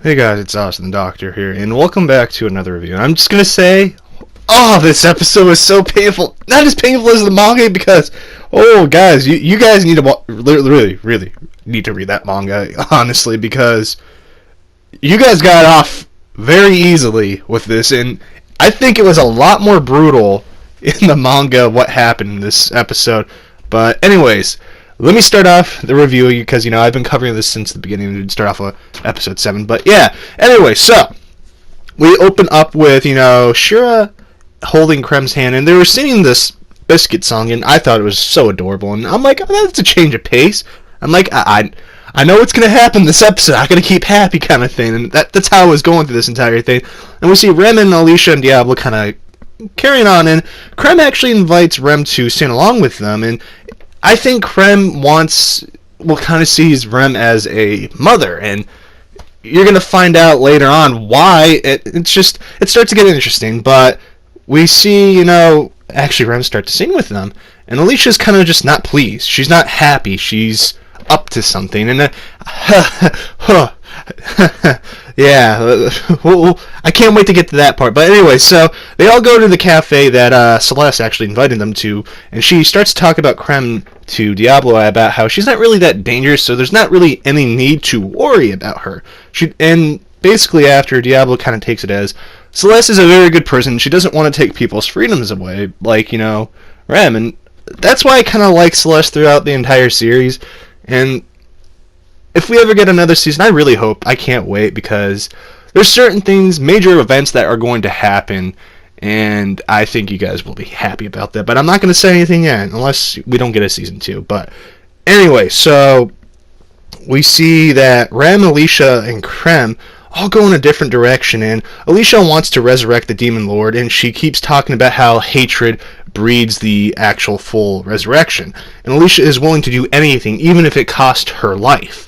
Hey guys, it's Austin Doctor here, and welcome back to another review. And I'm just gonna say, oh, this episode was so painful. Not as painful as the manga because, oh guys, you guys need to really need to read that manga, honestly, because you guys got off very easily with this, and I think it was a lot more brutal in the manga what happened in this episode. But anyways, let me start off the review because, I've been covering this since the beginning. We didn't start off with episode 7. But yeah, anyway, so we open up with, Shira holding Krem's hand, and they were singing this Biscuit song, and I thought it was so adorable. And I'm like, oh, that's a change of pace. I'm like, I know what's going to happen this episode. I'm going to keep happy kind of thing. And that's how I was going through this entire thing. And we see Rem and Alicia and Diablo kind of carrying on, and Krem actually invites Rem to sing along with them, and I think Krem kind of sees Rem as a mother, and you're going to find out later on why. It starts to get interesting, but we see, actually Rem start to sing with them, and Alicia's kind of just not pleased. She's not happy. She's up to something, and yeah, well, I can't wait to get to that part. But anyway, so they all go to the cafe that Celeste actually invited them to, and she starts to talk about Krem to Diablo about how she's not really that dangerous, so there's not really any need to worry about her. And basically after, Diablo kind of takes it as Celeste is a very good person. She doesn't want to take people's freedoms away, like, Rem, and that's why I kind of like Celeste throughout the entire series. And if we ever get another season, I really hope, I can't wait, because there's certain things, major events that are going to happen, and I think you guys will be happy about that. But I'm not going to say anything yet, unless we don't get a season 2. But anyway, so we see that Rem, Alicia, and Krem all go in a different direction, and Alicia wants to resurrect the Demon Lord, and she keeps talking about how hatred breeds the actual full resurrection. And Alicia is willing to do anything, even if it cost her life.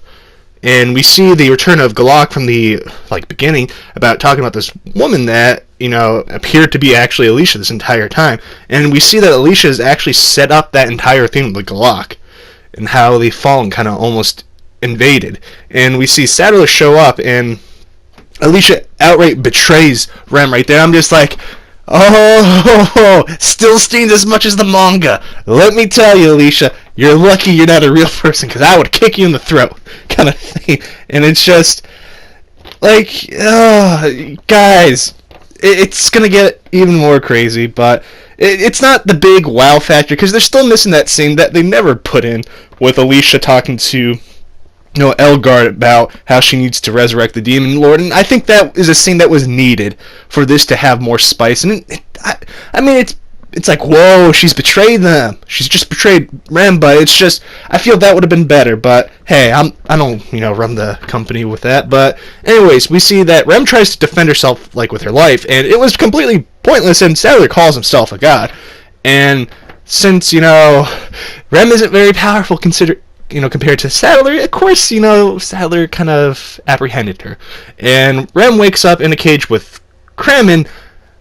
And we see the return of Galak from the beginning, about talking about this woman that, appeared to be actually Alicia this entire time. And we see that Alicia has actually set up that entire thing with Galak, and how the Fallen kind of almost invaded. And we see Sattler show up, and Alicia outright betrays Rem right there. I'm just like, oh, still steamed as much as the manga. Let me tell you, Alicia, you're lucky you're not a real person, because I would kick you in the throat, kind of thing. And it's just, guys, it's going to get even more crazy, but it's not the big wow factor, because they're still missing that scene that they never put in with Alicia talking to Elgard about how she needs to resurrect the Demon Lord, and I think that is a scene that was needed for this to have more spice. And it's like, whoa, she's betrayed them. She's just betrayed Rem, but it's just, I feel that would have been better. But hey, I don't run the company with that. But anyways, we see that Rem tries to defend herself with her life, and it was completely pointless. And Sattler calls himself a god, and since Rem isn't very powerful compared to Sattler, of course, Sattler kind of apprehended her. And Rem wakes up in a cage with Krem, and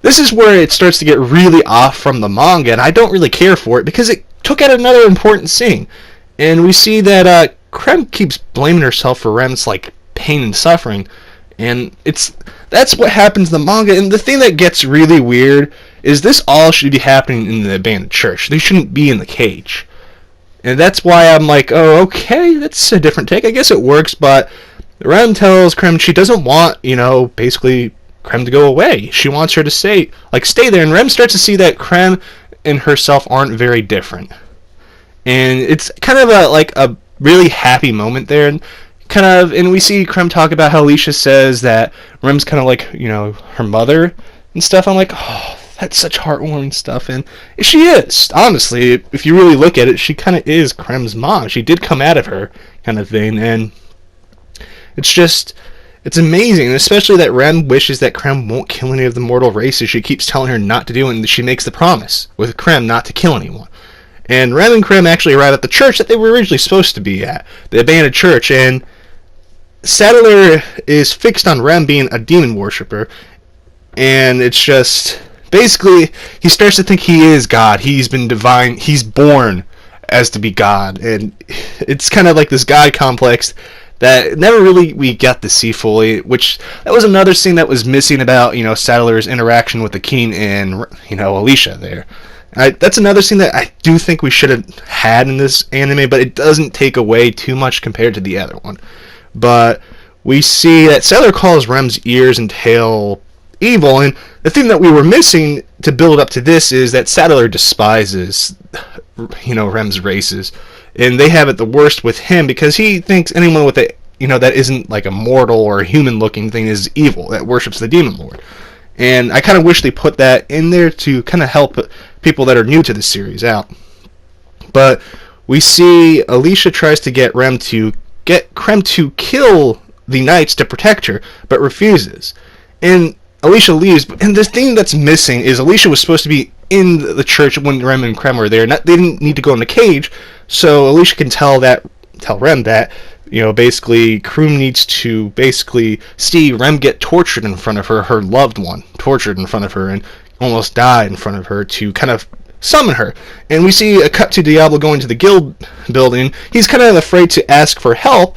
this is where it starts to get really off from the manga, and I don't really care for it, because it took out another important scene. And we see that Krem keeps blaming herself for Rem's, pain and suffering, and that's what happens in the manga. And the thing that gets really weird is this all should be happening in the abandoned church. They shouldn't be in the cage. And that's why I'm like, oh, okay, that's a different take. I guess it works, but Rem tells Krem she doesn't want, basically Krem to go away. She wants her to stay there. And Rem starts to see that Krem and herself aren't very different. And it's kind of a really happy moment there. And we see Krem talk about how Alicia says that Rem's kind of her mother and stuff. I'm like, oh, that's such heartwarming stuff, and she is, honestly, if you really look at it, she kind of is Krem's mom. She did come out of her, kind of thing, and it's amazing, especially that Rem wishes that Krem won't kill any of the mortal races. She keeps telling her not to do it, and she makes the promise with Krem not to kill anyone. And Rem and Krem actually arrive at the church that they were originally supposed to be at, the abandoned church, and Sattler is fixed on Rem being a demon worshipper, and it's just, basically, he starts to think he is God. He's been divine. He's born as to be God. And it's kind of like this God complex that never really we got to see fully, which that was another scene that was missing about, Saddler's interaction with the king and, Alicia there. That's another scene that I do think we should have had in this anime, but it doesn't take away too much compared to the other one. But we see that Saddler calls Rem's ears and tail evil, and the thing that we were missing to build up to this is that Saddler despises, Rem's races, and they have it the worst with him because he thinks anyone with a, that isn't like a mortal or a human-looking thing is evil, that worships the Demon Lord. And I kind of wish they put that in there to kind of help people that are new to the series out. But we see Alicia tries to get Rem to get Krem to kill the knights to protect her, but refuses. And Alicia leaves, and the thing that's missing is Alicia was supposed to be in the church when Rem and Krem were there. They didn't need to go in the cage, so Alicia can tell Rem that, basically Krem needs to basically see Rem get tortured in front of her loved one, tortured in front of her, and almost die in front of her to kind of summon her. And we see a cut to Diablo going to the guild building. He's kind of afraid to ask for help,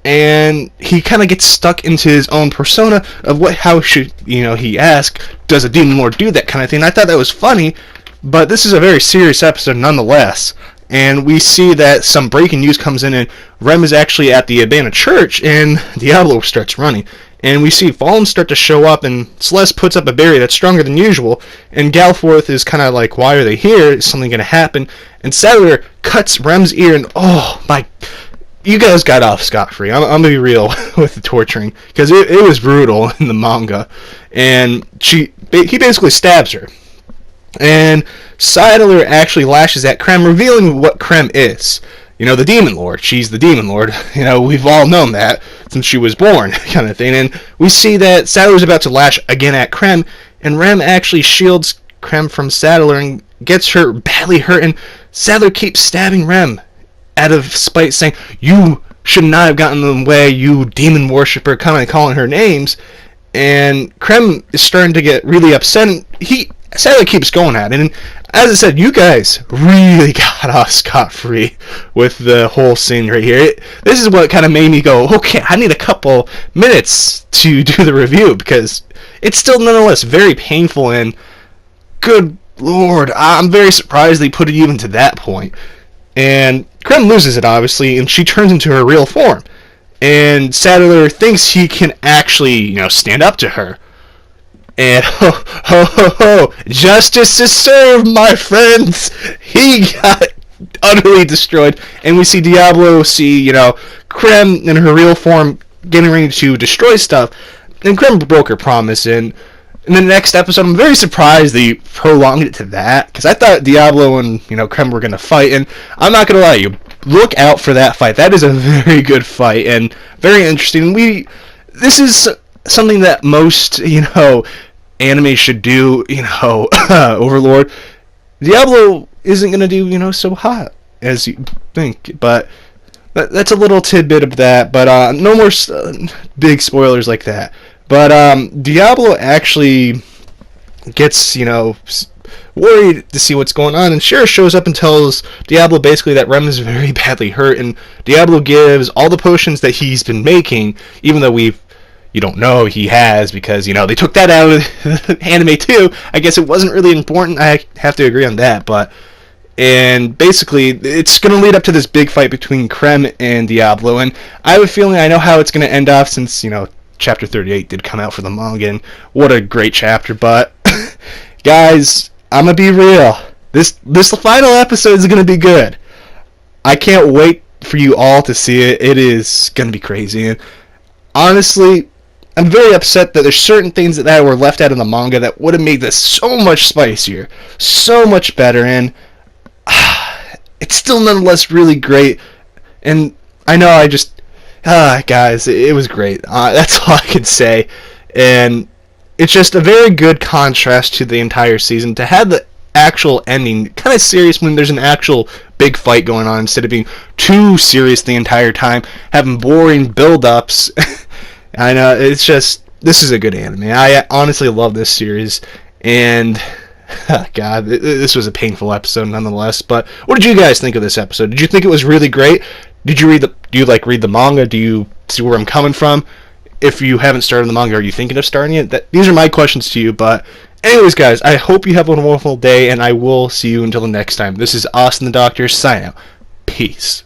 and he kind of gets stuck into his own persona of how should, he ask, does a demon lord do that kind of thing. I thought that was funny, but this is a very serious episode nonetheless. And we see that some breaking news comes in, and Rem is actually at the abandoned church, and Diablo starts running. And we see Fallen start to show up, and Celeste puts up a barrier that's stronger than usual, and Galforth is kind of like, why are they here? Is something going to happen? And Saddler cuts Rem's ear, and oh my, you guys got off scot-free. I'm going to be real with the torturing, because it was brutal in the manga. And he basically stabs her. And Saddler actually lashes at Krem, revealing what Krem is. The Demon Lord. She's the Demon Lord. We've all known that since she was born, kind of thing. And we see that Saddler's about to lash again at Krem, and Rem actually shields Krem from Saddler and gets her badly hurt, and Saddler keeps stabbing Rem out of spite, saying, you should not have gotten in the way, you demon worshiper, kind of calling her names. And Krem is starting to get really upset, and Saddler keeps going at it. And as I said, you guys really got off scot-free with the whole scene right here. This is what kind of made me go, okay, I need a couple minutes to do the review, because it's still nonetheless very painful, and good lord, I'm very surprised they put it even to that point. And Krem loses it, obviously, and she turns into her real form. And Saddler thinks he can actually, stand up to her. And justice is served, my friends. He got utterly destroyed. And we see Diablo Krem in her real form getting ready to destroy stuff. And Krem broke her promise. And in the next episode, I'm very surprised they prolonged it to that, because I thought Diablo and Krem were going to fight. And I'm not going to lie to you, look out for that fight. That is a very good fight and very interesting. This is something that most anime should do. Overlord, Diablo isn't going to do so hot as you think, but that's a little tidbit of that. But no more big spoilers like that. But Diablo actually gets worried to see what's going on, and Shira shows up and tells Diablo basically that Rem is very badly hurt, and Diablo gives all the potions that he's been making, even though you don't know he has, because they took that out of the anime too. I guess it wasn't really important. I have to agree on that. And basically it's going to lead up to this big fight between Krem and Diablo, and I have a feeling I know how it's going to end off, since chapter 38 did come out for the manga, and what a great chapter. But guys, I'm gonna be real, this final episode is gonna be good. I can't wait for you all to see it. It is gonna be crazy, and honestly, I'm very upset that there's certain things that were left out of the manga that would have made this so much spicier, so much better, and it's still nonetheless really great. And I know I just guys, it was great. That's all I can say. And it's just a very good contrast to the entire season to have the actual ending kind of serious when there's an actual big fight going on, instead of being too serious the entire time, having boring build-ups. I know, it's just, this is a good anime. I honestly love this series, and God, this was a painful episode nonetheless. But what did you guys think of this episode? Did you think it was really great? Do you like read the manga? Do you see where I'm coming from? If you haven't started the manga, are you thinking of starting it? These are my questions to you. But anyways, guys, I hope you have a wonderful day, and I will see you until the next time. This is Austin the Doctor, sign out. Peace.